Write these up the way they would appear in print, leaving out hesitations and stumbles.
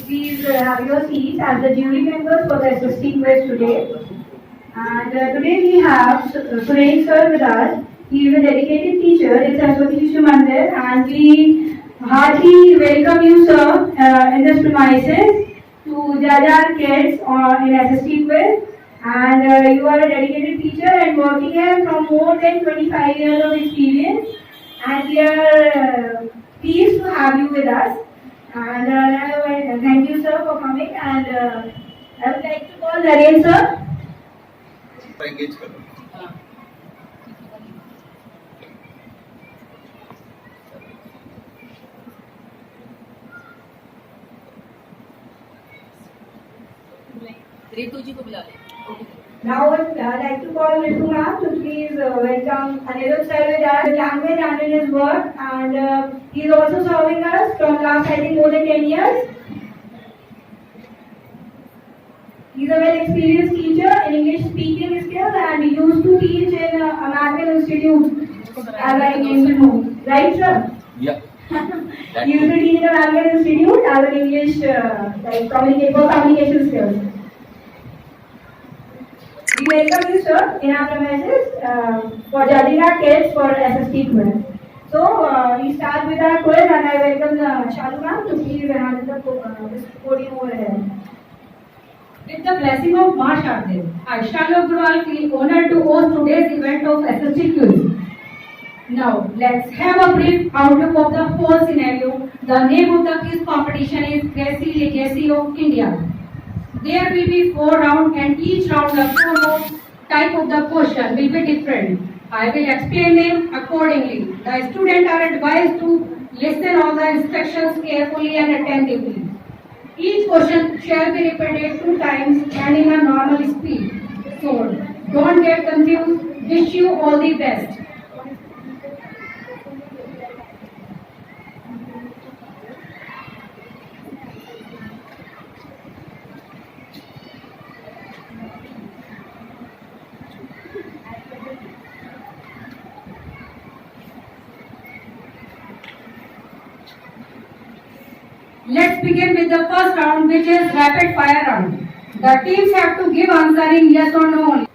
Please have your seats as the jury members for the SST quiz today. And today we have Suresh sir with us. He is a dedicated teacher in Saraswati Shishya Mandir, and we heartily welcome you, sir, in this premises to judge our kids in SST quiz. And you are a dedicated teacher and working here from more than 25 years of experience. And we are pleased to have you with us. And thank you, sir, for coming. And I would like to call Narendra sir. engage करो. रितु जी को बुला ले. Now I would like to call Ritu ma'am to please welcome Anirudh sir with us, language and in his work, and he is also serving us from last I think more than 10 years. He is a well experienced teacher in English speaking skills and he used to teach in American Institute as I came to know. Right sir? Yeah. He used to teach in American Institute as an English communication skills. We welcome you, sir, in our premises for judging our kids for SST quiz. So, we start with our quiz, and I welcome Shalu ma'am to please enhance this podium over here. With the blessing of Ma Sharde, I, Shalu Agrawal, feel honored to host today's event of SST quiz. Now, let's have a brief outlook of the whole scenario. The name of the quiz competition is Gracie Legacy of India. There will be 4 rounds and each round the foremost type of the question will be different. I will explain them accordingly. The students are advised to listen all the instructions carefully and attentively. Each question shall be repeated 2 times and in a normal speed. So don't get confused. Wish you all the best. Let's begin with the first round, which is rapid fire round. The teams have to give answer in yes or no only.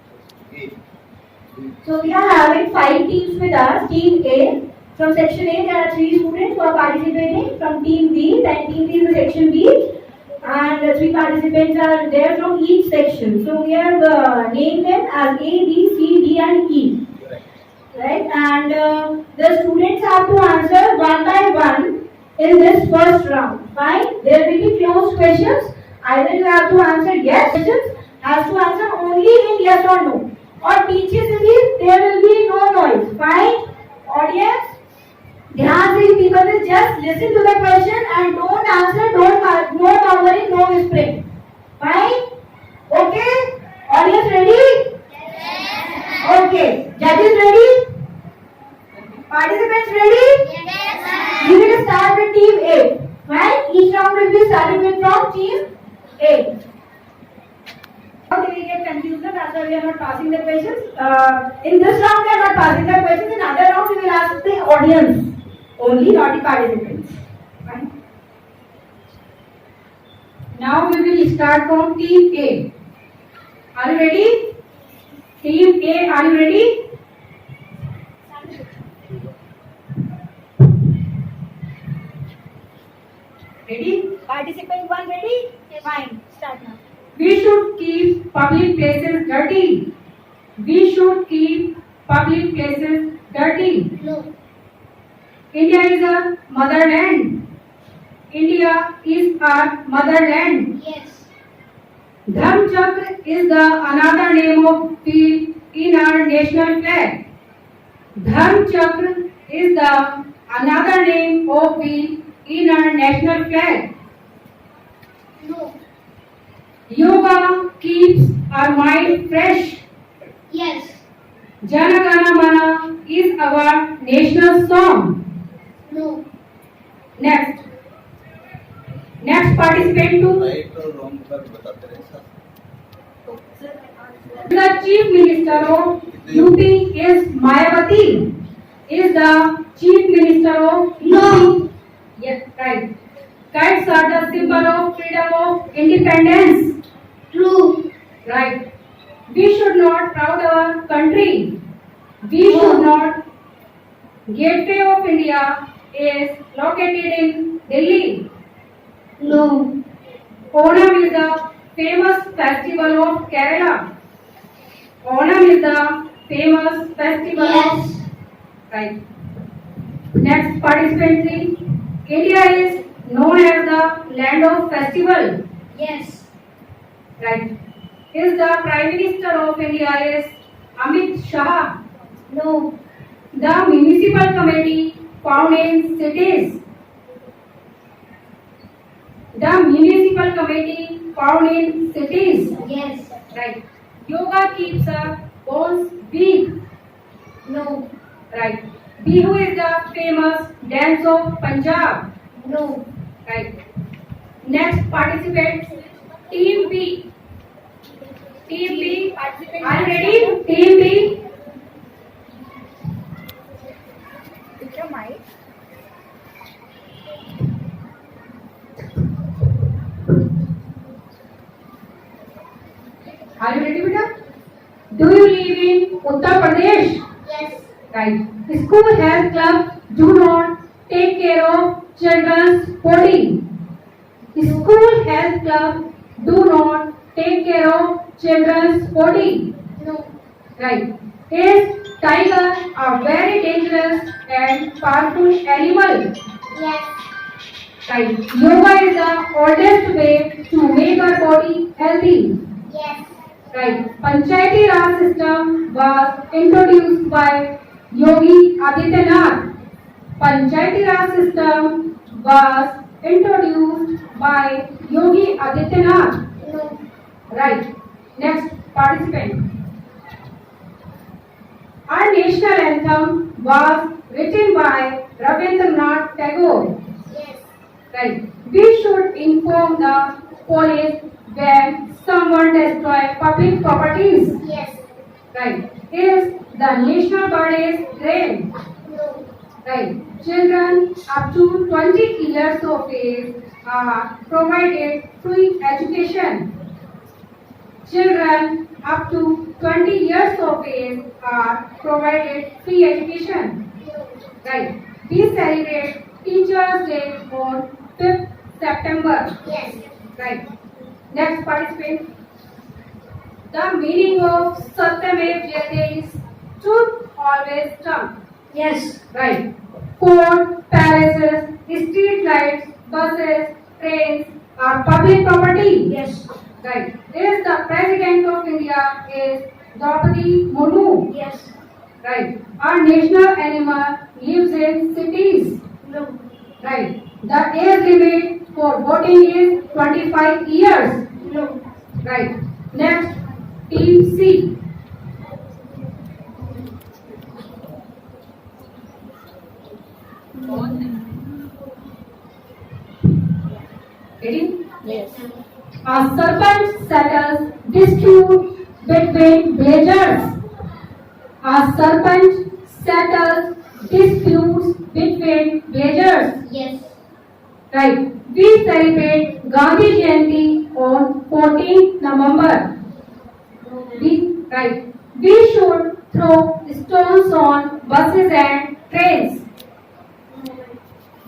So, we are having 5 teams with us. Team A, from section A, there are 3 students who are participating. From team B, then team B is section B, and 3 participants are there from each section. So, we have named them as A, B, C, D, and E. Right? And the students have to answer one by one in this first round. Fine? There will be closed questions. Either you have to answer yes questions, has to answer only in yes or no. Or पीछे से भी there will be no noise. Fine? Audience, ध्यान से people will just listen to the question and don't answer, no murmuring, no whispering. Fine? Okay? Audience ready? Yes. Okay. Judges ready? Participants ready? Yes. We will start with team A. Right? Each round will be starting with from team A. How do we get confused? That's why we are not passing the questions. In this round, we are not passing the questions. In other round, we will ask the audience only, not the participants. Fine. Now we will start from team A. Are you ready? Team A, are you ready? Ready? Participant 1 ready? Yes. Fine. Start now. We should keep public places dirty. We should keep public places dirty. No. India is a motherland. India is our motherland. Yes. Dharm Chakra is the another name of field in our national flag. Dharm Chakra is the another name of field in our national flag. No. Yoga keeps our mind fresh. Yes. Jana Gana Mana is our national song. No. Next. Next participant to right और wrong का भी बताते रहे sir. the Chief Minister of UP is Mayawati. Is the Chief Minister of No. UP? Yes, right. Kites are the symbol of freedom of independence. True. Right. We should not proud our country. We No. should not. Gateway of India is located in Delhi. No. Onam is the famous festival of Kerala. Onam is the famous festival Yes. of right. Next participant three. India is known as the land of festival. Yes. Right. Is the Prime Minister of India is Amit Shah. No. The municipal committee found in cities. The municipal committee found in cities. Yes. Right. Yoga keeps our bones weak. No. Right. Bihu is the famous dance of Punjab. No. Right. Next participant, Team B. Team B. Are you ready? Team B. Pick your mic. Are you ready, beta? Do you live in Uttar Pradesh? Yes. Right. School health club do not take care of children's body. School health club do not take care of children's body. No. Right. Is tiger a very dangerous and powerful animal? Yes. Right. Yoga is the oldest way to make our body healthy. Yes. Right. Panchayati Raj system was introduced by Yogi Adityanath. Panchayati Raj system was introduced by Yogi Adityanath. No. Right. Next participant. Our national anthem was written by Rabindranath Tagore. Yes. Right. We should inform the police when someone destroys public properties. Yes. Right. Is the national bird is crane. No. Right. Children up to 20 years of age are provided free education. Children up to 20 years of age are provided free education. No. Right. We celebrate Teachers' Day on 5th September. Yes. Right. Next participant. The meaning of Satyamev Jayate is truth always trumps. Yes. Right. Court, palaces, street lights, buses, trains are public property. Yes. Right. Is the President of India is Draupadi Murmu. Yes. Right. Our national animal lives in cities. No. Right. The age limit for voting is 25 years. No. Right. Next, Team C. Ready? Yes. A serpent settles dispute between villagers. A serpent settles disputes between villagers. Yes. Right. We celebrate Gandhi Jayanti on 14th November. Right. We should throw stones on buses and trains.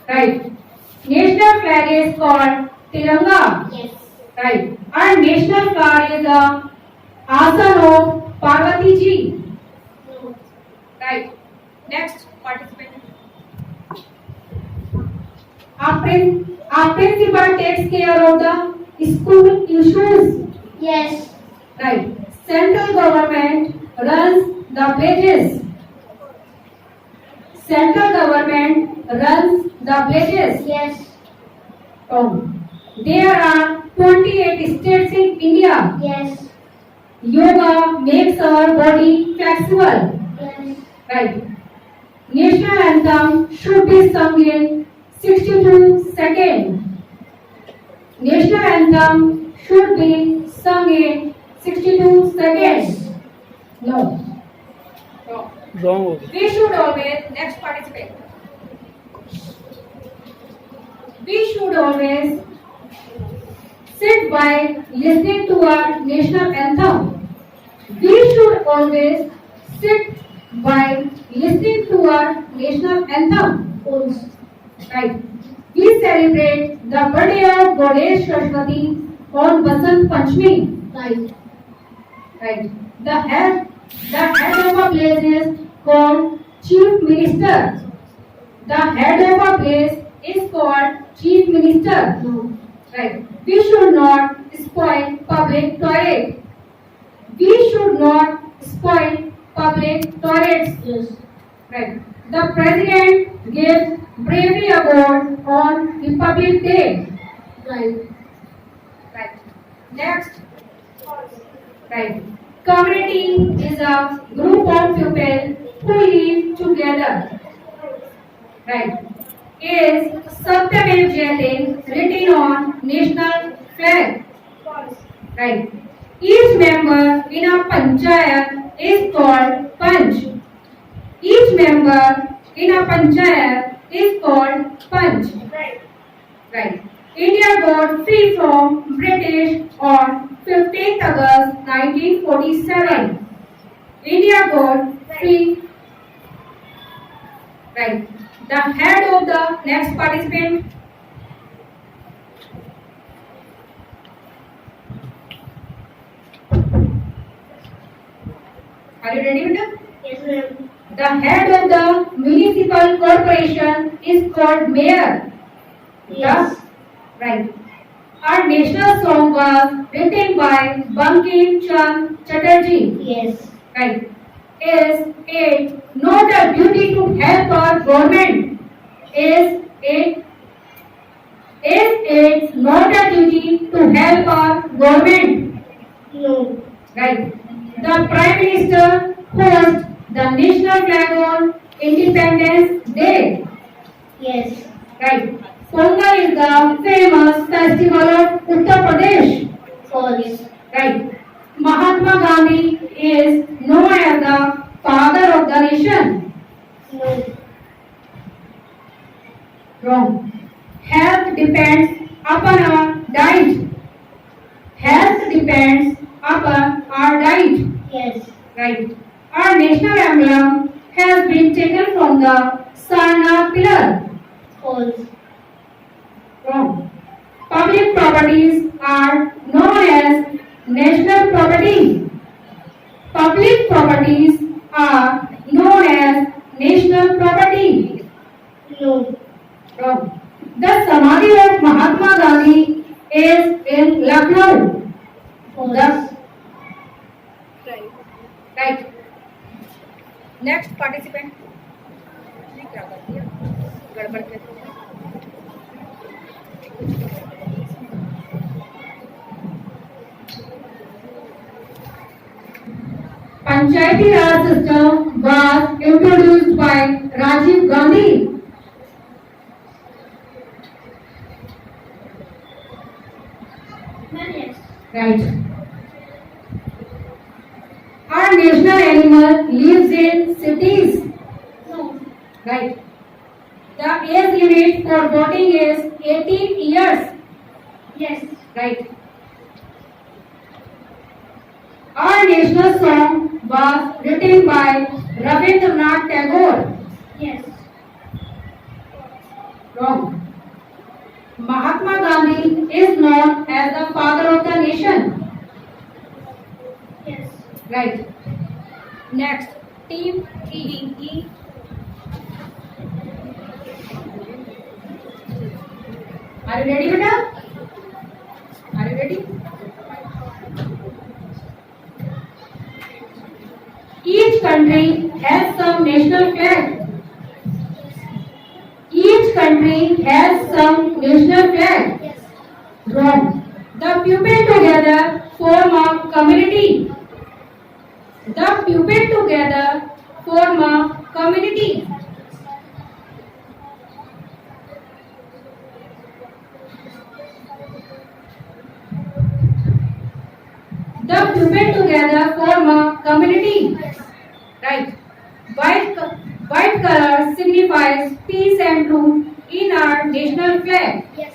Right. National flag is called Tiranga. Yes. Right. Our national card is the Asan of Parvati ji. No. Right. Next participant. Our principal takes care of the school issues. Yes. Right. Central government runs the wages. Central government runs the wages. Yes. There are 28 states in India. Yes. Yoga makes our body flexible. Yes. Right. National anthem should be sung in 62 seconds. National anthem should be sung in 62 seconds. No. Wrong. Wrong. We should always, next participant. We should always sit while listening to our national anthem. We should always sit while listening to our national anthem. False. Right. We celebrate the birthday of Goddess Saraswati on Basant Panchami. Right. Right. The head of a place is called Chief Minister. The head of a place is called Chief Minister. No. Right. We should not spoil public toilet. We should not spoil public toilets. Yes. Right. The President gives bravery award on Republic Day. Right. Right. Next. Right. Community is a group of people who live together. Right. Is Satyamev Jayate written on national flag? Right. Each member in a panchayat is called Panch. Each member in a panchayat is called Panch. Right. Right. India got free from British on 15th August 1947. India got free. Right. The head of the next participant. Are you ready, Vita? Yes, ma'am. The head of the municipal corporation is called mayor. Yes. Right. Our national song was written by Bankim Chand Chatterjee. Yes. Right. Is it not a duty to help our government? Is it not a duty to help our government? No. Right. The Prime Minister hosts the national flag on Independence Day. Yes. Right. Pongal is the famous festival of Uttar Pradesh. False. Right. Mahatma Gandhi is known as the father of the nation. No. Wrong. Health depends upon our diet. Health depends upon our diet. Yes. Right. Our national emblem has been taken from the Sarnath pillar. False. Wrong. Public properties are known as national property. Public properties are known as national property. No. Wrong. The Samadhi of Mahatma Gandhi is in Lucknow. False. Right. Next participant. गड़बड़ के Panchayati Raj system was introduced by Rajiv Gandhi. Yes. Right. Our national animal lives in cities. No. Right. The age limit for voting is 18 years. Yes. Right. Our national song was written by Rabindranath Tagore. Yes. Wrong. Mahatma Gandhi is known as the father of the nation. Yes. Right. Next, team E. Are you ready, beta? Are you ready? Each country has some national flag. Each country has some national flag. Yes. Wrong. The pupil together form a community. The pupil together form a community. The pupil together form a community. Right. White color signifies peace and truth in our national flag. Yes.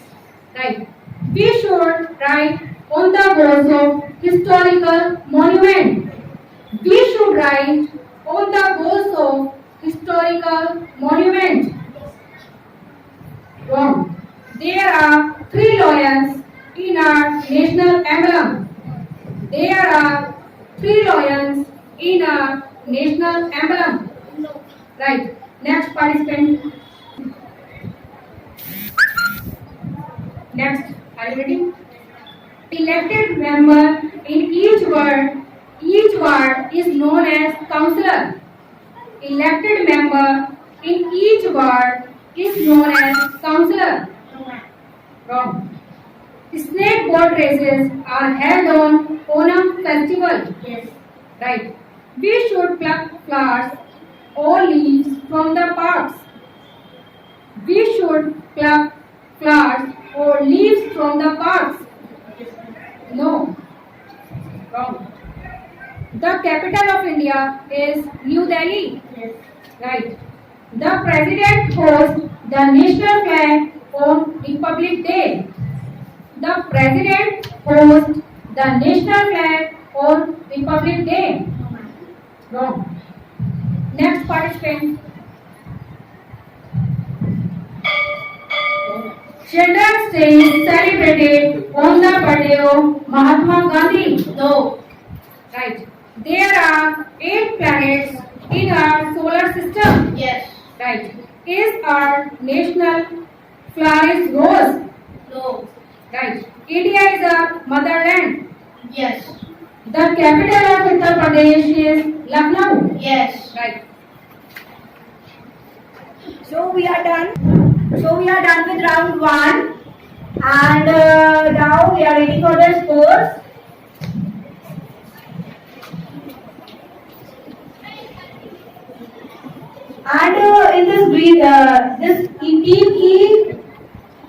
Right. We should write on the walls of historical monument. We should write on the walls of historical monument. Wrong. There are 3 lions in our national emblem. There are 3 lions in our national emblem. No. Right. Next participant. Next. Are you ready? Elected member in each ward is known as councillor. Elected member in each ward is known as councillor. Wrong. Snake boat races are held on Onam festival. Yes. Right. We should pluck flowers or leaves from the parks. We should pluck flowers or leaves from the parks. No. Wrong. The capital of India is New Delhi. Yes. Right. The president hosts the national flag on Republic Day. The president hosts the national flag on Republic Day. Wrong. Next participant. Children's Day is celebrated on the birthday of Mahatma Gandhi. No. Right. There are 8 planets in our solar system. Yes. Right. Is our national flower is rose. No. Right. India is a motherland. Yes. The capital of Uttar Pradesh is Lucknow. Yes. Right. So we are done. With round 1, and now we are waiting for the scores. And in this team E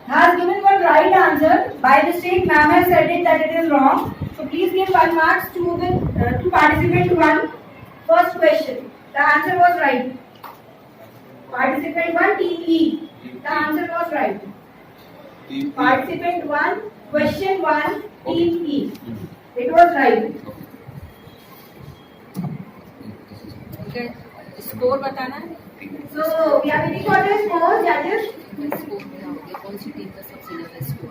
has given one right answer. By mistake, ma'am has said it that it is wrong. So please give 1 marks to participant 1. First question. The answer was right. Participant 1, team E. The answer was right. Team E. Participant 1, question 1, team E. It was right. Okay. Score बताना है So we are waiting for the score, judges. Score में आओगे कौन सी team का सबसे ज्यादा score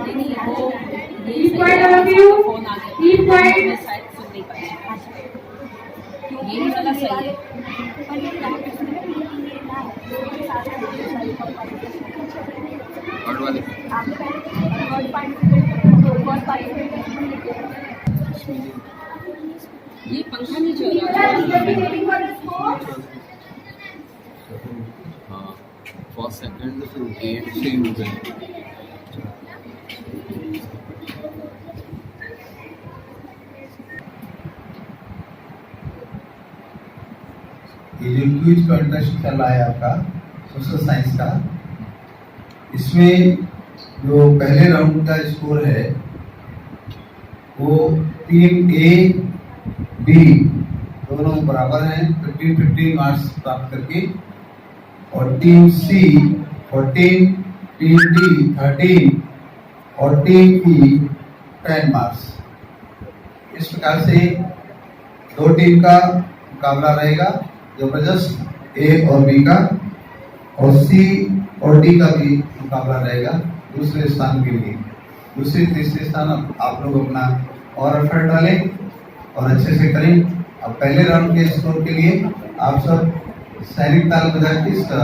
नहीं नहीं वो Each point of view. Phone आ गया Each point. मैं शायद सुन नहीं पाई यही वाला सही है थर्ड वाले ये पंखा नहीं चल People रहा are eagerly waiting for the score. हाँ फर्स्ट सेकंड 8 से हो गए ये जो क्विज कॉन्टेस्ट चल रहा है आपका सोशल साइंस का, इसमें जो पहले राउंड का स्कोर है वो टीम ए बी दोनों बराबर हैं 50-50 मार्क्स प्राप्त करके, और टीम सी 14, टीम डी 13 और टीम ई 10 मार्क्स। इस प्रकार से दो टीम का मुकाबला रहेगा, जबरदस्त ए और बी का, और सी और डी का भी मुकाबला रहेगा दूसरे स्थान के लिए। दूसरे तीसरे स्थान आप लोग अपना और एफर्ट डालें और अच्छे से करें। अब पहले राउंड के स्कोर के लिए आप सब सैनिक ताल बजा के इसका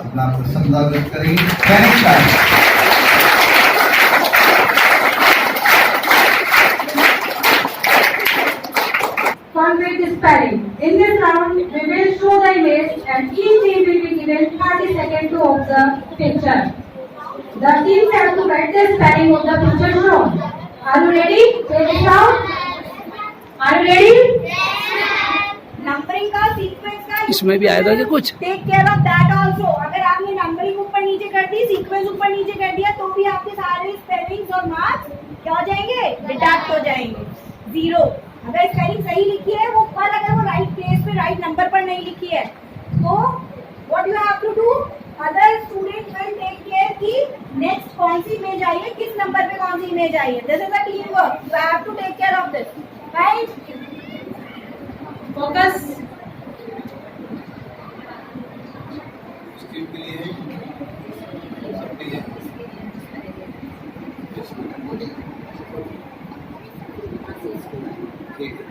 अपना प्रसन्नता व्यक्त करेंगे। सैनिक ताल। Complete spelling. In this round, we will show the image and each team will be given 30 seconds to observe picture. The teams have to write the spelling of the picture shown. Are you ready? Take it down. Are you ready? Numbering का sequence का इसमें भी आएगा क्या कुछ? Take care of that also. अगर आपने numbering ऊपर नीचे कर दी, सीक्वेंस ऊपर नीचे कर दिया, तो भी आपके सारे स्पेलिंग्स और मार्क्स क्या हो जाएंगे? डिडक्ट हो जाएंगे, 0। अगर स्पेलिंग सही लिखी है वो, पर अगर वो राइट प्लेस पे राइट नंबर पर नहीं लिखी है, तो what you have to do, other student will take care कि नेक्स्ट कौन सी इमेज आई है, किस नंबर पे कौन सी इमेज आई है। This is a team work, you have to take care of this, right? Focus. Team के लिए है, सबके लिए। ठीक है।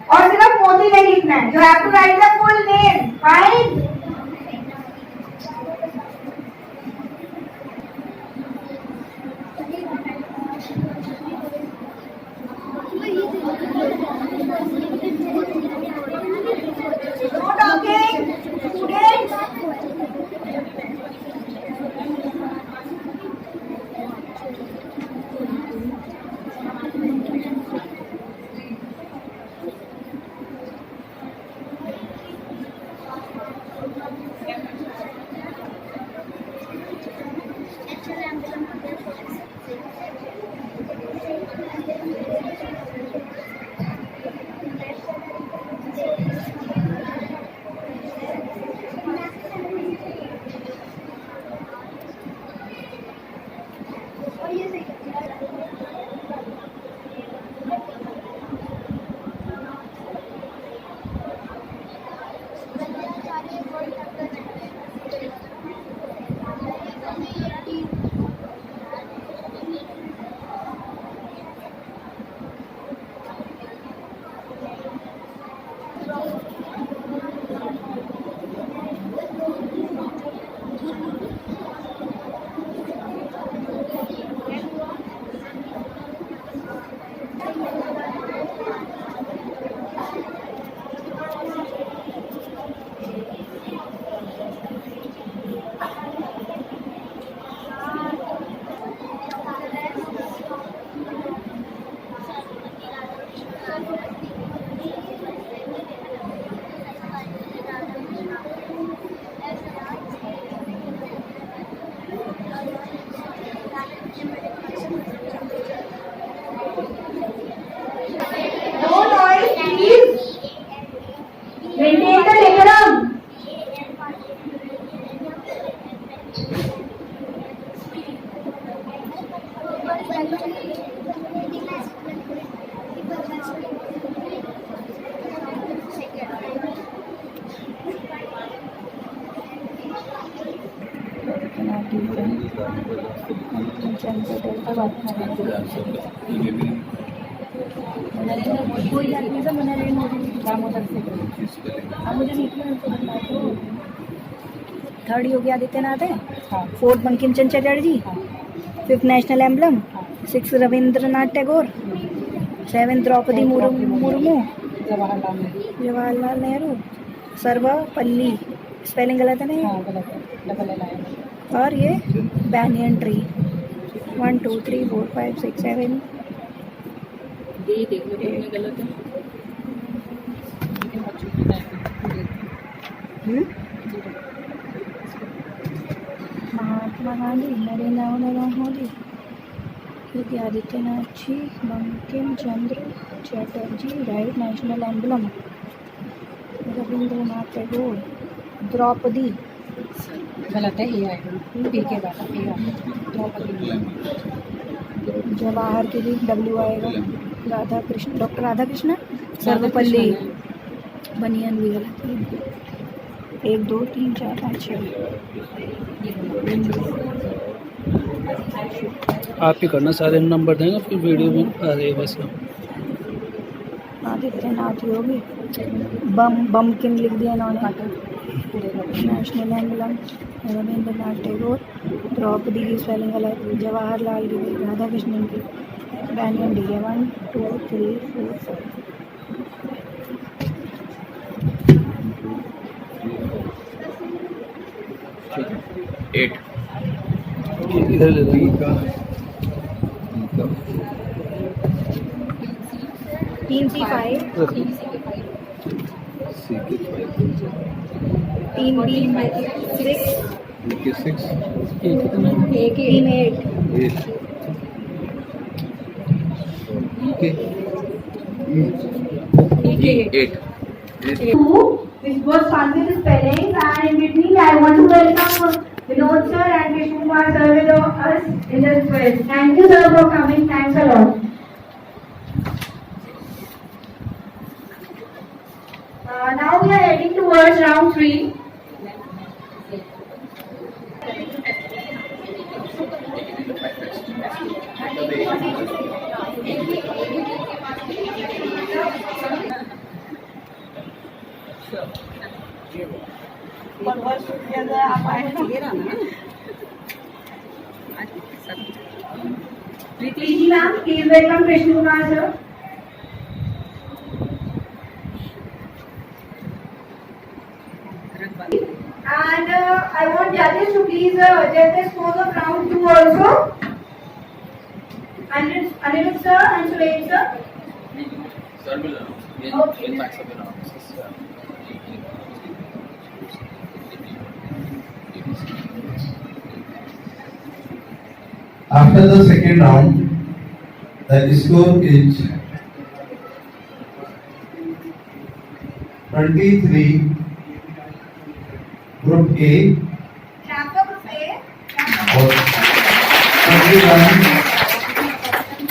और सिर्फ मोदी नहीं लिखना है, you have to write the full name, fine? No talking students. Maintain the decorum. Third Yogi Adityanath है, fourth Bankim Chandra Chatterjee, fifth national emblem, six Rabindranath Tagore, seventh Draupadi Murmu, Jawaharlal Nehru, Sarvepalli, spelling गलत है ना, और ये बैनियन ट्री। 1 2 3 4 5 6 7 गलत है। हाँ Mahatma Gandhi, Narendra Modi, Yogi Adityanath ji, Bankim Chandra Chatterjee, right national emblem, Rabindranath Tagore, Draupadi, गलत है, ये आएगा पी के बाद द्रौपदी। जवाहर के लिए डब्ल्यू आएगा, राधा कृष्ण, डॉक्टर राधा कृष्ण, सर्वपल्ली बनियन भी गलत है। 1 2 3 4 5 6 आप ही करना, सारे नंबर देंगे फिर वीडियो में आ रही है बस। आदित्यनाथ योगी, बमकिन लिख दिया इन्होंने, नेशनल एम्बलम, रविंद्रनाथ टैगोर, द्रौपदी की स्पेलिंग गलत, जवाहरलाल की, राधा कृष्णन की, बैनियन डी है। 1 2 3 4 5 8 इधर ले लो। तीन सी 5, रख लो। 3 बी 6, ये कितना है? 3 8, eight. Two, which was fun with the spelling, and in between I want to welcome Vinod sir and Vishnu Kumar sir with us in this quiz. Thank you sir for coming. Thanks a lot. Now we are heading towards round 3. Preeti ma'am, please welcome Vishnu Kumar sir. And I want judges to please judge the scores of round 2 also. Anirudh sir and Suresh sir. Sir will Okay. in fact sir will After the second round, the score is 23 Group A और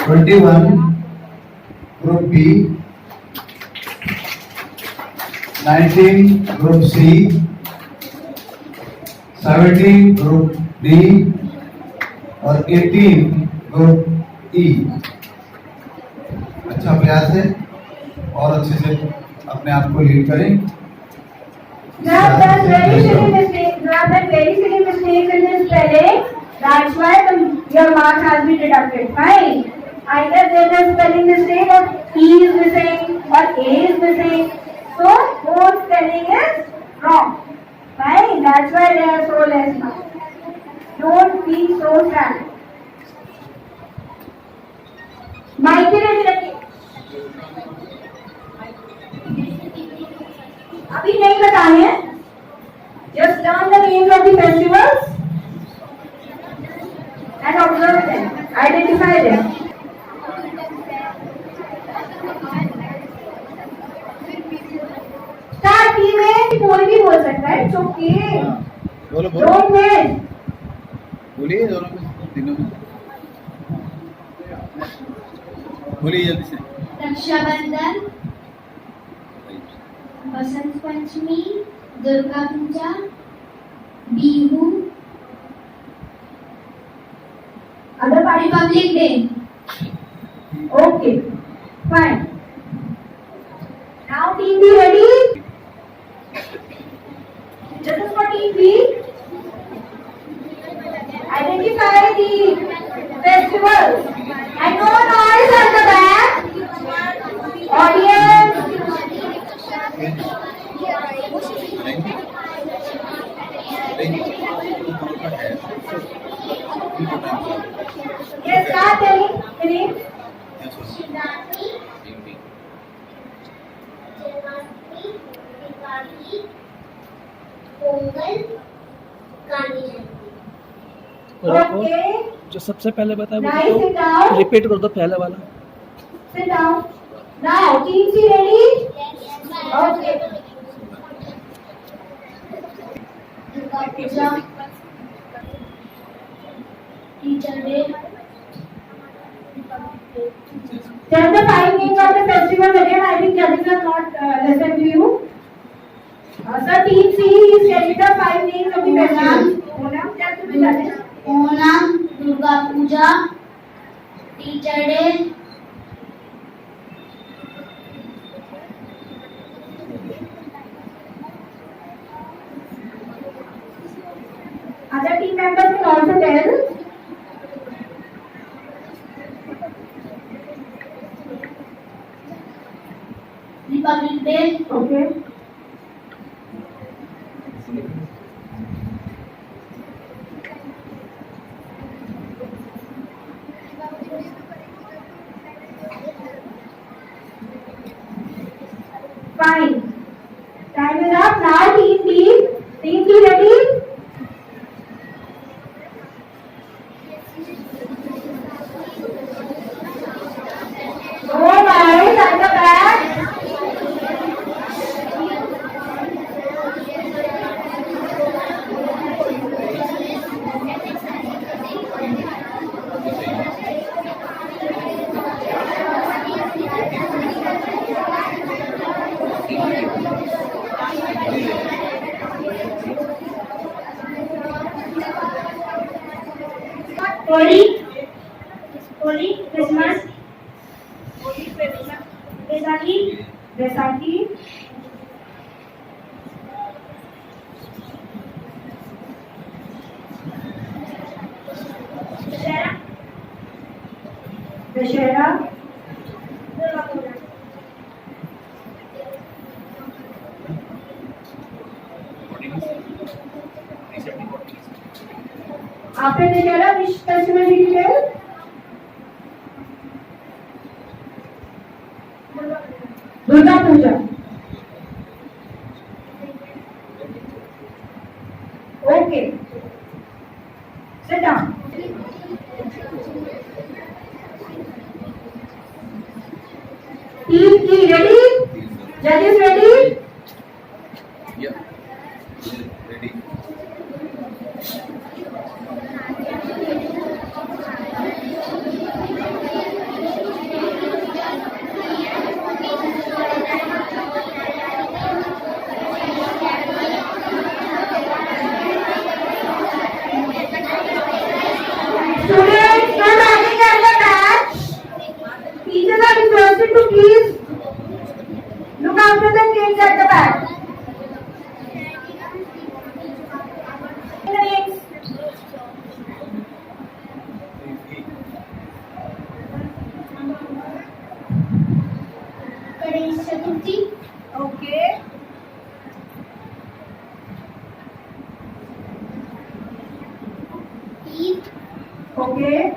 21 Group B, 19 Group C, 17 Group D और 18 Group E। अच्छा प्रयास है और अच्छे से अपने आप को लीड करें। Grab that very silly mistake in this spelling. That's why your mark has been deducted. Fine. Either there is spelling mistake or E is missing or A is missing. So both spelling is wrong. Fine. That's why they are so less marks. Don't be so sad. Mic ready रखिए। अभी नहीं बताने हैं। Just learn the names of the festivals and observe them. Identify them. Start में कोई भी बोल सकता है। It's okay. बोलो Don't wait. बोलिए दोनों में तीनों में बोलिए जल्दी से। Rakshabandhan, Basant Panchami, Durga Puja, Bihu, Other party. Republic day. Okay. Fine. Now team B ready? This is for team B. Identify the festivals. And no noise at the back. Audience. Yes, start telling the name. Shivratri, Janmashtami, Deepavali, Pongal, Gandhi Jayanti. और Okay. जो सबसे पहले बताया Nice. Sit वो down. Repeat कर दो पहले वाला. Sit down. Now, team C ready? Okay. Durga Puja, Teacher Day, Tell the 5 names of the festival again. I think judges have not listened to you. Sir, team C is telling the 5 names of the festival. Onam, tell to the judges. Onam, Durga Puja, Teacher Day, Other team members will also tell. Republic Day, Okay. Fine. Time is up. Now team D. Team D ready? Oh nice. At the back. Holi, Christmas, Baisakhi, Vaisakhi. Dussehra, Dussehra. Durga Puja. After Dussehra, which festival did you tell? Durga Puja. Okay. Sit down. Team E ready? Judges ready? Yeah. Ready. Students, not having at the back. Teachers are requested to please look after the kids at the back. The names. Ganesh Chaturthi, Okay. Eid, Okay.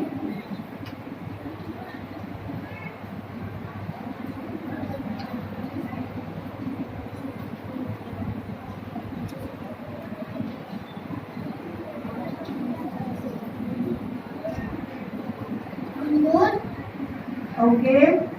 Gurmur, Okay.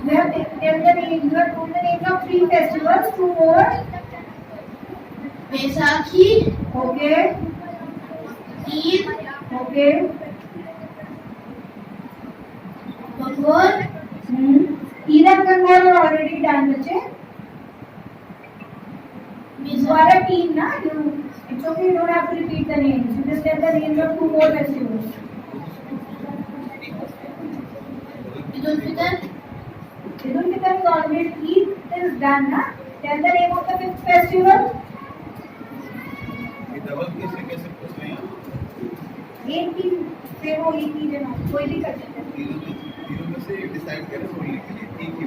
They have tell the names. You have told the names of 3 festivals. 2 more. Baisakhi, Okay. Eid, Okay. Gangor, Eid and Gangar are already done, bache. You are a team, na? It's okay. You don't have to repeat the names. You just tell the names of 2 more festivals. Eid ul Fitr, Eid ul Fitr is already Eid is done, na? Tell the name of the 5th festival. एक team से वो एक ही जना कोई भी कर सकता है. तीनों में से डिसाइड करें बोलने के लिए एक ही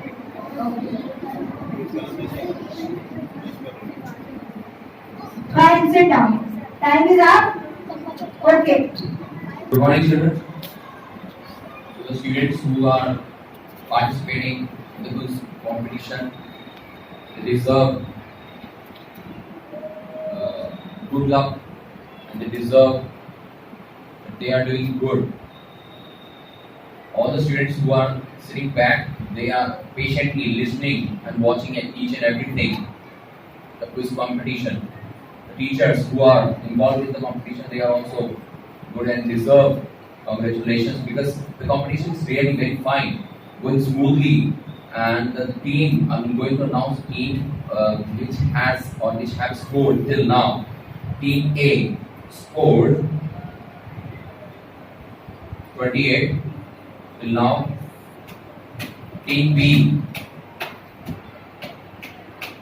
Fine, sit down. Time is up. Okay. Good morning, children. the students who are participating in the quiz competition, they deserve good luck, and they deserve that they are doing good. All the students who are sitting back, they are patiently listening and watching at each and everything, the quiz competition. The teachers who are involved in the competition, they are also good and deserve congratulations, because the competition is really very fine, going smoothly, and the team, I'm going to announce the team which have scored till now. Team A scored 28 till now. Team B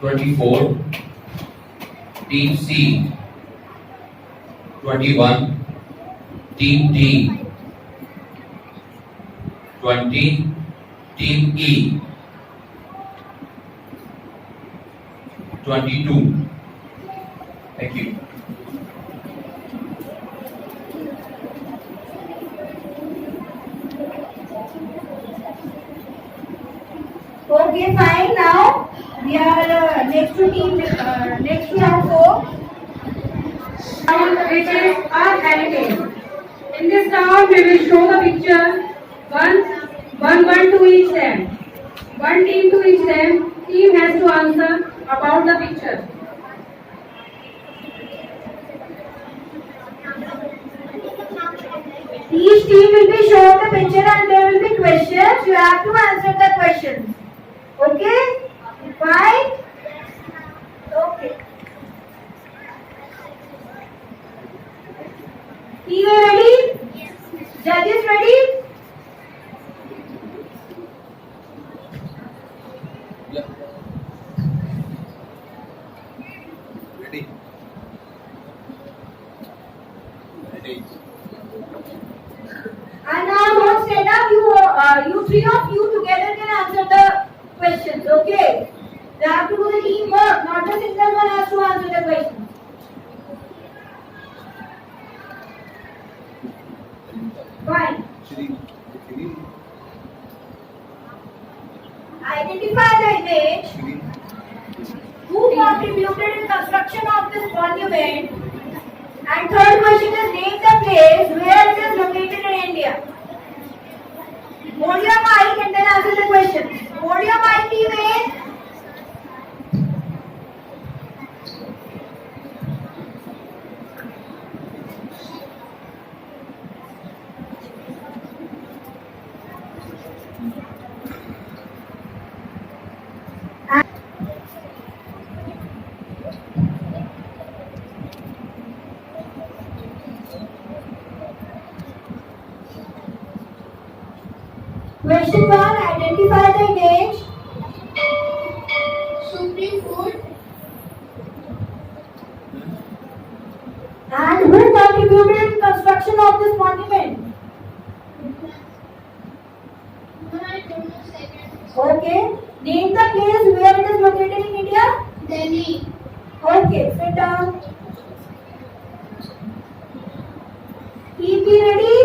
24. Team C 21. Team D 20. Team E 22. Thank you. Okay, fine. Now we are next to round 4. Which is our heritage. In this round, we will show the picture one to each them. One team to each them. Team has to answer about the picture. Each team will be shown the picture and there will be questions. You have to answer the questions. Okay? Fine? Okay. Team A ready? Judges ready? Yeah. Ready? Ready. And now don't stand up. You three of you together can answer the questions. Okay? They have to do the teamwork. Not the single one has to answer the questions. Fine. Identify the image. Who contributed in construction of this monument? And third question is name the place where it is located in India. Hold your mic and then answer the question. Hold your mic, team A. Question 1. Identify the image. Supreme Court. And who contributed in construction of this monument? No, I don't know second. Okay. Name the place where it is located in India. Delhi. Okay. Sit down. Team B ready?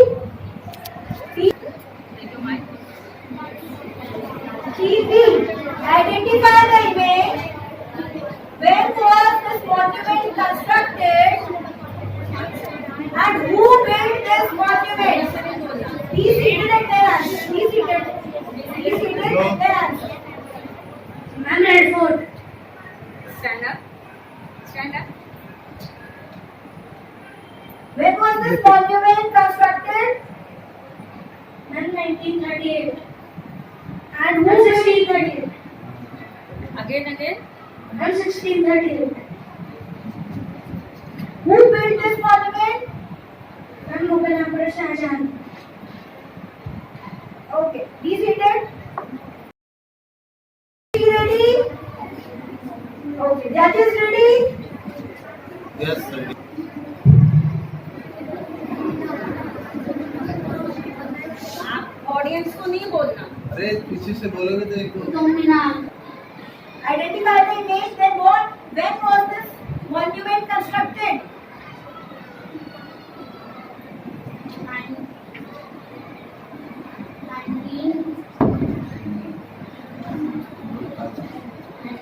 Team B. Identify the image. When was this monument constructed? And who built this monument? Please read it and then answer. Please read it and then answer. Man, red fort. Stand up. Stand up. When was this monument constructed? And 1938. And who built it? 1638. Again. And 1638. Who built this monument? And Mughal Emperor Shah Jahan. Okay. Be seated. Be ready? Okay. Judges ready? Yes, ready. Audience को नहीं बोलना. अरे पीछे से बोलोगे तो एक Dominar. Identify the image. Then what? When was this monument constructed?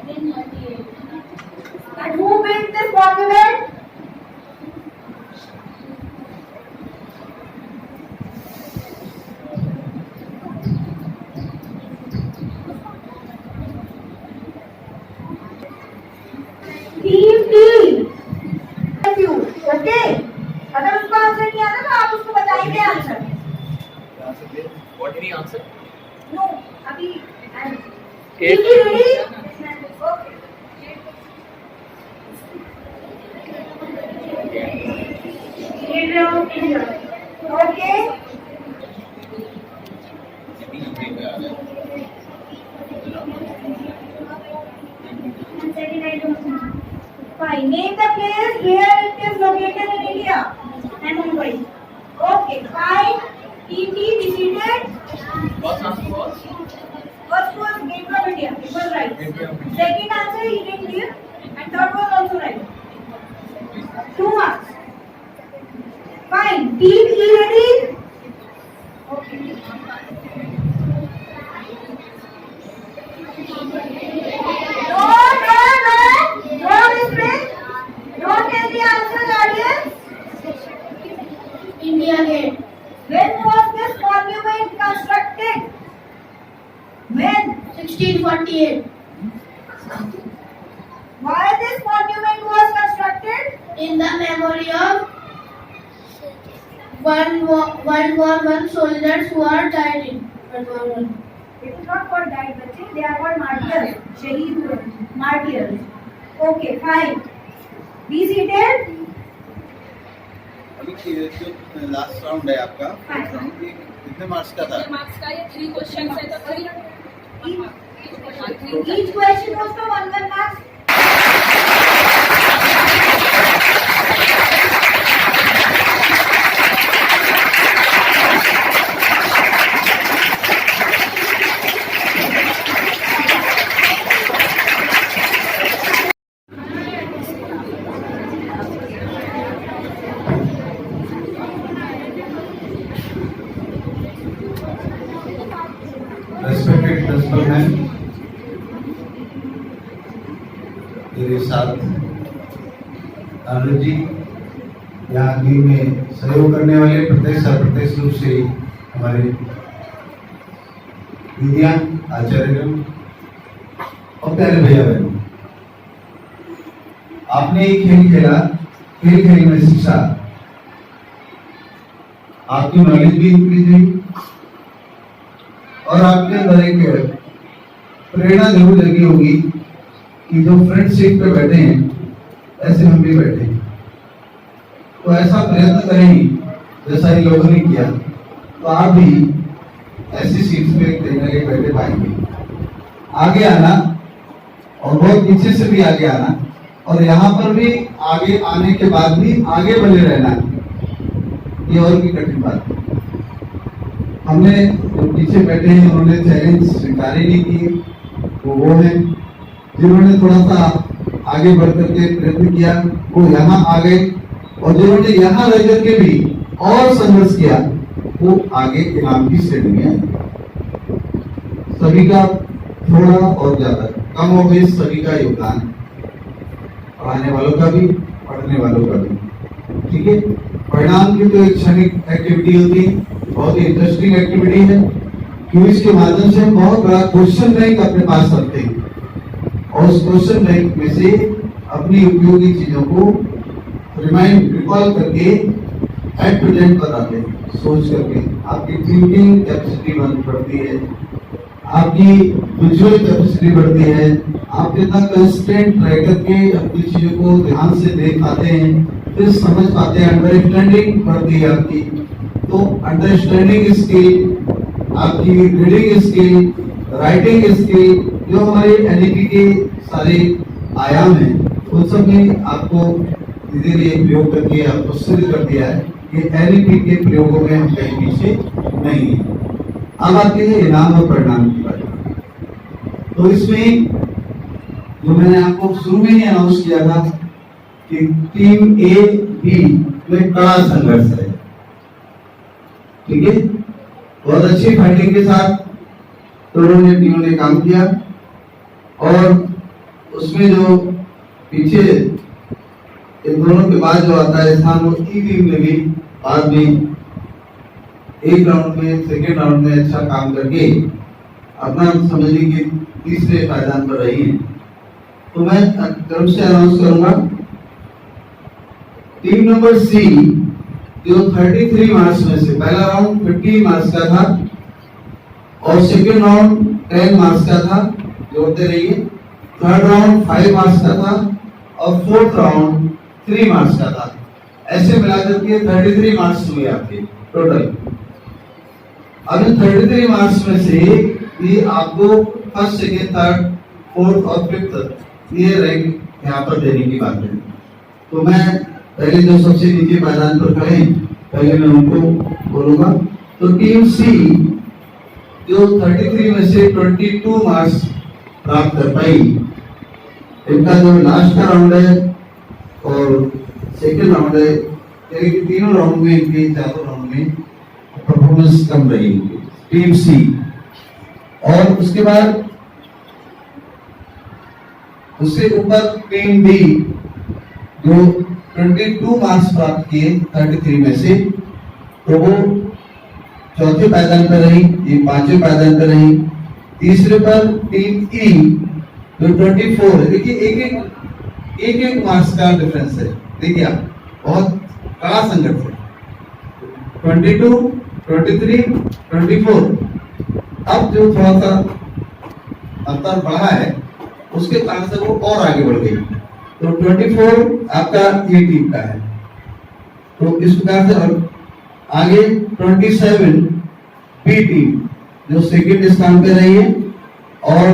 1938. And who built this monument? Team T. Thank you. Okay. अगर उसका आंसर नहीं आता तो आप उसको बताएंगे answer. What did he answer? No. अभी. Eight. Team T ready? Okay. Okay. Fine. Name the place where it is located in India and Mumbai. Okay. Fine. Team T defeated. First answer was? First was Gate of India. It was right. Second answer he didn't give, and third was also right. 2 marks. Fine. Team E ready? Okay. No, Miss. Don't tell the answer, audience. India Gate. When was this monument constructed? When? 1648. Why this monument was constructed? In the memory of World War I soldiers who are died in World War I. It is not called died, बच्चे. They are called martyrs. शहीद हुए. Martyrs. Okay, fine. Be seated. अभी जो last round है आपका, कितने marks का था? मार्क्स का ये 3 क्वेश्चन है तो 3 Each question was for 1 marks. Respected principal ma'am, मेरे साथ आनंद जी, यहाँ टीम में सहयोग करने वाले प्रत्यक्ष रूप से हमारे विद्या आचार्य और प्यारे भैया बहन, आपने एक खेल खेला, खेल में शिक्षा, आपकी नॉलेज भी इंक्रीज हुई और आपके अंदर एक प्रेरणा जरूर लगी होगी कि जो फ्रंट सीट पे बैठे हैं ऐसे हम भी बैठे हैं, तो ऐसा प्रयत्न करेंगे जैसा इन लोगों ने किया, तो आप भी ऐसी सीट पे कहीं ना कहीं बैठे पाएंगे। आगे आना और बहुत पीछे से भी आगे आना और यहाँ पर भी आगे आने के बाद भी आगे बने रहना, ये और भी कठिन बात है। हमने जो पीछे बैठे हैं उन्होंने चैलेंज स्वीकार ही नहीं किए, वो हैं जिन्होंने थोड़ा सा आगे बढ़ करके प्रयत्न किया, वो यहाँ आ गए, और जिन्होंने यहाँ रह करके भी और संघर्ष किया वो आगे इनाम की श्रेणी में आए। सभी का थोड़ा और ज्यादा कम हो गई, सभी का योगदान, पढ़ाने वालों का भी पढ़ने वालों का भी। ठीक है, परिणाम की तो एक क्षणिक एक्टिविटी होती है, बहुत ही इंटरेस्टिंग एक्टिविटी है, क्विज के माध्यम से हम बहुत बड़ा क्वेश्चन बैंक अपने पास रखते हैं और उस क्वेश्चन बैंक में से अपनी उपयोगी चीजों को रिकॉल करके एट प्रेजेंट बताते हैं, सोच करके आपकी थिंकिंग कैपेसिटी बढ़ती है, आपकी विजुअल कैपेसिटी बढ़ती है, आप कितना कंस्टेंट रह करके अपनी चीजों को ध्यान से देख पाते हैं, फिर समझ पाते हैं, अंडरस्टैंडिंग बढ़ती है आपकी। तो अंडरस्टैंडिंग स्किल, आपकी रीडिंग स्किल, राइटिंग स्किल, जो हमारे एनईपी के सारे आयाम हैं, उन सब में आपको धीरे धीरे प्रयोग करके आपको सिद्ध कर दिया है कि एनईपी के प्रयोगों में हम कहीं पीछे नहीं है। अब आते हैं इनाम और परिणाम की बात। तो इसमें जो मैंने आपको शुरू में ही अनाउंस किया था कि टीम ए बी में कड़ा संघर्ष है, ठीक है, बहुत अच्छी फाइटिंग के साथ दोनों टीमों ने काम किया और उसमें जो पीछे इन दोनों के बाद जो आता है स्थान, वो ई टीम ने भी बाद में एक राउंड में, सेकेंड राउंड में अच्छा काम करके अपना समझने की तीसरे पायदान पर रही है। तो मैं क्रम से अनाउंस करूंगा। टीम नंबर सी जो 33 मार्क्स में से, पहला राउंड 15 मार्क्स का था और सेकेंड राउंड 10 मार्क्स का था, जोड़ते रहिए। थर्ड राउंड 5 मार्क्स का था और फोर्थ राउंड 3 मार्क्स का था। ऐसे मिलाकर के 33 मार्क्स हुए आपके टोटल। अब इन 33 मार्क्स में से ये आपको फर्स्ट, सेकेंड, थर्ड, फोर्थ और फिफ्थ ये रैंक यहाँ पर देने की बात है। तो मैं पहले जो सबसे नीचे मैदान पर खड़े हैं, पहले मैं उनको बोलूंगा। तो टीम सी जो 33 में से 22 मार्क्स प्राप्त कर पाई, इनका जो लास्ट का राउंड है और सेकेंड राउंड है, यानी कि तीनों राउंड में, इनके चारों राउंड में परफॉर्मेंस कम रही टीम सी। और उसके बाद उससे ऊपर टीम बी जो 22 मार्क्स प्राप्त किए 33 में से, तो वो चौथे पायदान पर रही, ये पांचवें पायदान पर रही। तीसरे पर टीम ई जो 24 है। देखिए एक मार्क्स का डिफरेंस है। देखिए आप, बहुत कड़ा संघर्ष है। 22, 23, 24। अब जो थोड़ा सा अंतर बढ़ा है, उसके कारण से वो और आगे बढ़ गई। तो 24 आपका ए टीम का है। तो इस प्रकार से आगे 27 बी टीम जो सेकेंड स्थान पे रही है और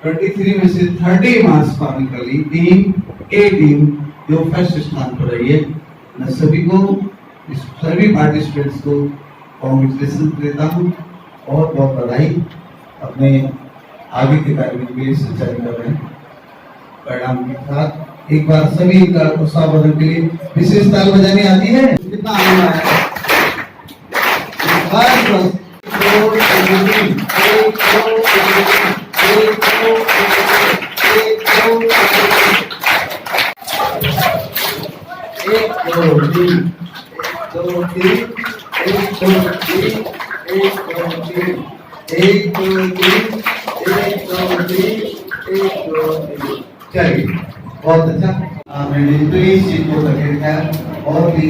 23 में से 30 मार्क्स पाने कर ली टीम ए टीम जो फर्स्ट स्थान पर रही है। मैं सभी को, सभी पार्टिसिपेंट्स को कॉन्ग्रेचुलेशन देता हूँ और बहुत बधाई। अपने आगे के कार्यक्रम के लिए संचालित कर रहे हैं परिणाम के साथ। एक बार सभी का उत्साहवर्धन के लिए विशेष ताल बजानी आती है। कितना आनंद आया। चलिए, बहुत अच्छा। मैंने प्लीज सीट को सकेट है और भी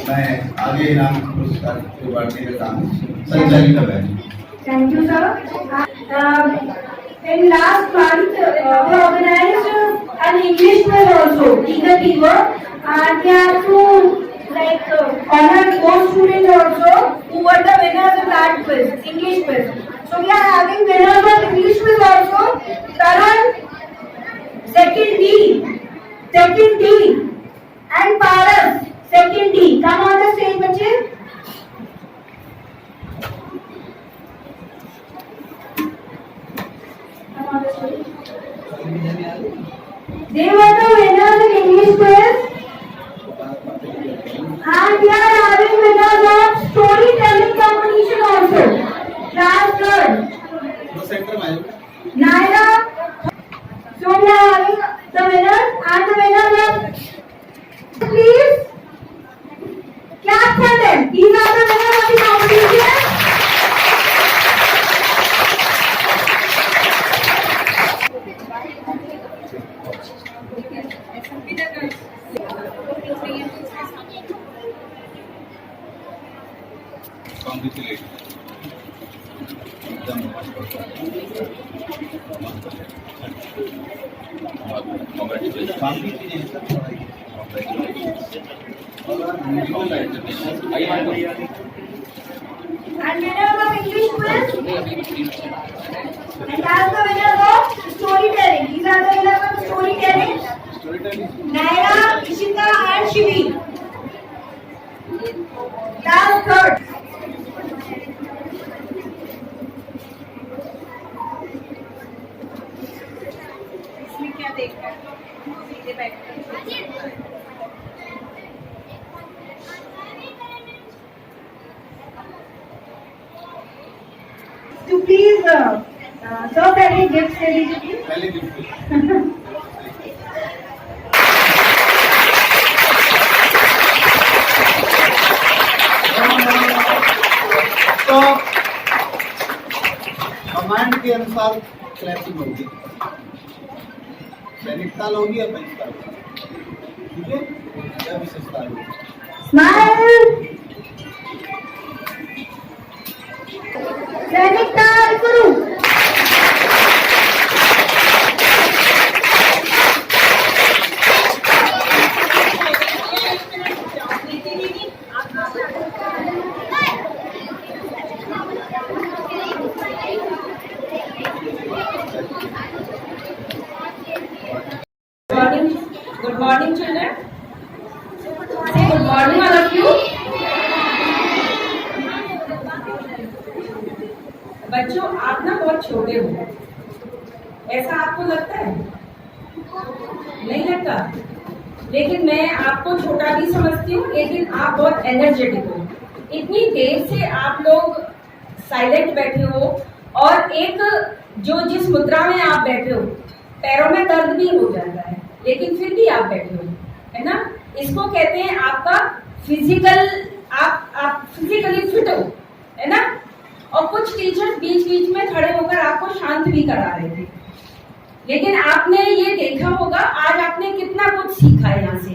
मैं आगे इनाम पुरस्कार को बांटने का काम संचालित कर रहे हैं। Thank you, sir. In last month, we organized an English quiz also, eager teamwork, and we have to honor those students also who were the winners of that quiz, English quiz. So we are having winners of English quiz also. Karan, second D, and Paras, second D. Come on the stage, बच्चे. They were the winners in English quiz, and we are having winners of storytelling competition also. Class third, Naira. So we are having the winners and the winners of. Please clap for them. These are the winners of the competition. And winners of English quiz, and as the winners of storytelling. These are the winners of storytelling. Naira, Ishita, and Shivi. Class third. इसमें क्या देख रहा है? सीधे बैठ to please sir, any gifts तो command के अनुसार क्लैपिंग होगी, सैनिक ताल होगी या पंच ताल, ठीक है, या विशेष ताल होगी। स्माइल, सैनिक ताल शुरू। Good morning, children. Say good morning, all of you. बच्चों, आप ना बहुत छोटे हो, ऐसा आपको लगता है? नहीं लगता? लेकिन मैं आपको छोटा भी समझती हूँ, लेकिन आप बहुत एनर्जेटिक हो। इतनी देर से आप लोग साइलेंट बैठे हो और एक जो जिस मुद्रा में आप बैठे हो, पैरों में दर्द भी हो जाता है, लेकिन फिर भी आप बैठे हो, है ना? इसको कहते हैं आपका फिजिकल, आप फिजिकली फिट हो, है ना? और कुछ टीचर्स बीच बीच में खड़े होकर आपको शांत भी करा रहे थे, लेकिन आपने ये देखा होगा आज आपने कितना कुछ सीखा है यहाँ से।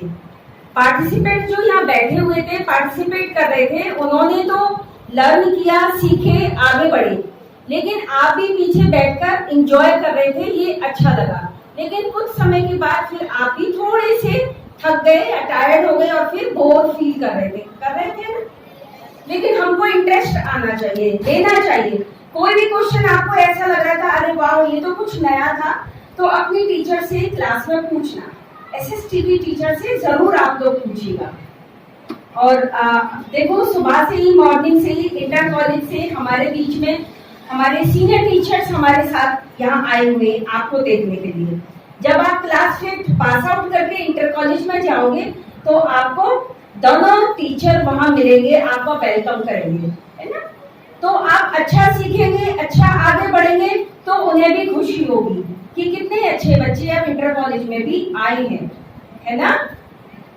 पार्टिसिपेट जो यहाँ बैठे हुए थे, पार्टिसिपेट कर रहे थे, उन्होंने तो लर्न किया, सीखे, आगे बढ़े, लेकिन आप भी पीछे बैठकर एंजॉय कर रहे थे, ये अच्छा लगा। लेकिन कुछ समय के बाद फिर आप भी थोड़े से थक गए या टायर्ड हो गए और फिर बोर फील कर रहे थे ना? लेकिन हमको इंटरेस्ट आना चाहिए, लेना चाहिए। कोई भी क्वेश्चन आपको ऐसा लग रहा था अरे वाह ये तो कुछ नया था, तो अपनी टीचर से क्लास में पूछना, एसएसटीवी टीचर से जरूर आप लोग पूछिएगा। और देखो सुबह से ही, मॉर्निंग से ही इंटर कॉलेज से हमारे बीच में हमारे सीनियर टीचर्स हमारे साथ यहाँ आए हुए आपको देखने के लिए। जब आप क्लास 5 पास आउट करके इंटर कॉलेज में जाओगे तो आपको दोनों टीचर वहां मिलेंगे, आपको वेलकम करेंगे, है ना? तो आप अच्छा सीखेंगे, अच्छा आगे बढ़ेंगे, तो उन्हें भी खुशी होगी कि कितने अच्छे बच्चे अब इंटर कॉलेज में भी आए हैं, है ना?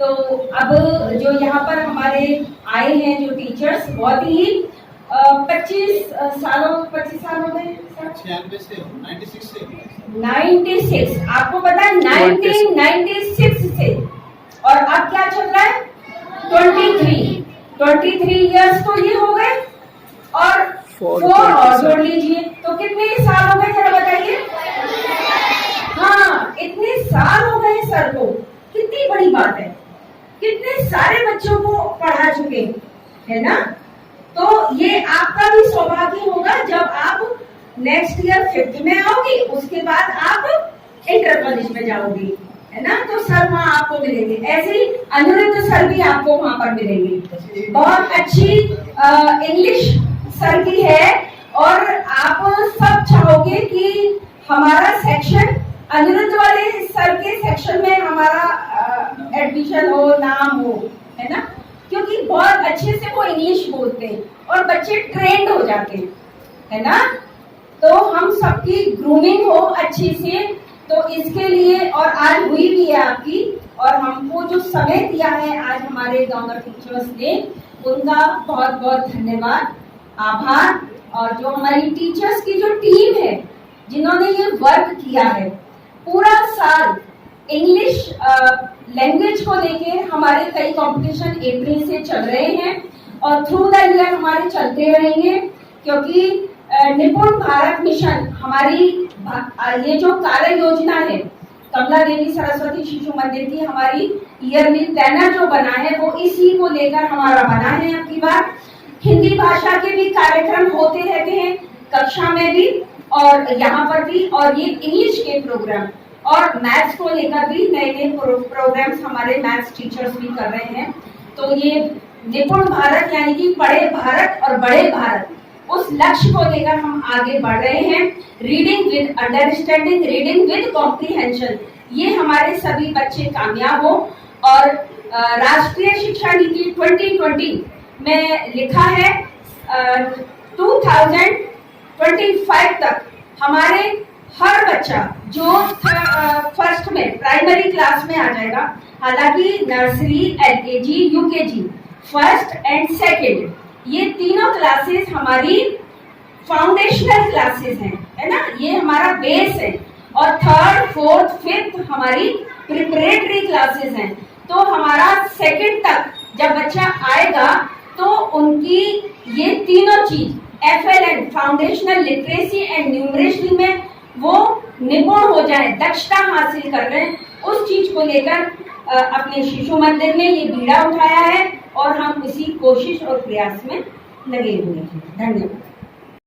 तो अब जो यहाँ पर हमारे आए हैं जो टीचर्स, बहुत ही 25 साल हो गए, 96 आपको पता है 1996 से, और अब क्या चल रहा है 23 इयर्स तो ये हो गए, और 4 और जोड़ लीजिए तो कितने साल हो गए जरा बताइए। हाँ, इतने साल हो गए सर को, कितनी बड़ी बात है, कितने सारे बच्चों को पढ़ा चुके, है ना? तो ये आपका भी सौभाग्य होगा जब आप नेक्स्ट ईयर 5th में आओगे, उसके बाद आप इंटर कॉलेज में जाओगे, है ना? तो सर वहाँ आपको मिलेंगे, ऐसे ही अनुरुद्ध सर भी आपको वहाँ पर मिलेंगे। बहुत अच्छी इंग्लिश सर की है, और आप सब चाहोगे कि हमारा सेक्शन अनुरुद्ध वाले सर के सेक्शन में हमारा एडमिशन हो, नाम हो, है ना? क्योंकि बहुत अच्छे से वो इंग्लिश बोलते हैं और बच्चे ट्रेंड हो जाते हैं, है ना? तो हम सबकी ग्रूमिंग हो अच्छी से, तो इसके लिए, और आज हुई भी है आपकी, और हमको जो समय दिया है आज हमारे गवर्नर टीचर्स ने, उनका बहुत बहुत धन्यवाद, आभार। और जो हमारी टीचर्स की जो टीम है जिन्होंने ये वर्क किया है पूरा साल, इंग्लिश लैंग्वेज को लेके हमारे कई कंपटीशन अप्रैल से चल रहे हैं और थ्रू द ईयर हमारे चलते रहेंगे, क्योंकि निपुण भारत मिशन हमारी ये जो कार्य योजना है, कमला देवी सरस्वती शिशु मंदिर की हमारी ईयरली प्लानर जो बना है वो इसी को लेकर हमारा बना है। अब की बार हिंदी भाषा के भी कार्यक्रम होते रहते हैं, कक्षा में भी और यहाँ पर भी, और ये इंग्लिश के प्रोग्राम और मैथ्स को लेकर भी नए नए प्रोग्राम्स हमारे मैथ्स टीचर्स भी कर रहे हैं। तो ये निपुण भारत यानी कि पढ़े भारत और बड़े भारत, उस लक्ष्य को लेकर हम आगे बढ़ रहे हैं। Reading with understanding, reading with comprehension, ये हमारे सभी बच्चे कामयाब हो। और राष्ट्रीय शिक्षा नीति 2020 में लिखा है 2025 तक हमारे हर बच्चा जो फर्स्ट में प्राइमरी क्लास में आ जाएगा, हालांकि nursery, LKG, UKG, first and second, ये तीनों क्लासेस हमारी फाउंडेशनल क्लासेस हैं, है ना, ये हमारा बेस है। और थर्ड, फोर्थ, फिफ्थ हमारी प्रिपरेटरी क्लासेस हैं। तो हमारा सेकेंड तक जब बच्चा आएगा तो उनकी ये तीनों चीज FLN foundational literacy and numeracy में वो निपुण हो जाए, दक्षता हासिल कर रहे हैं, उस चीज को लेकर अपने शिशु मंदिर ने ये बीड़ा उठाया है और हम इसी कोशिश और प्रयास में लगे हुए हैं। धन्यवाद।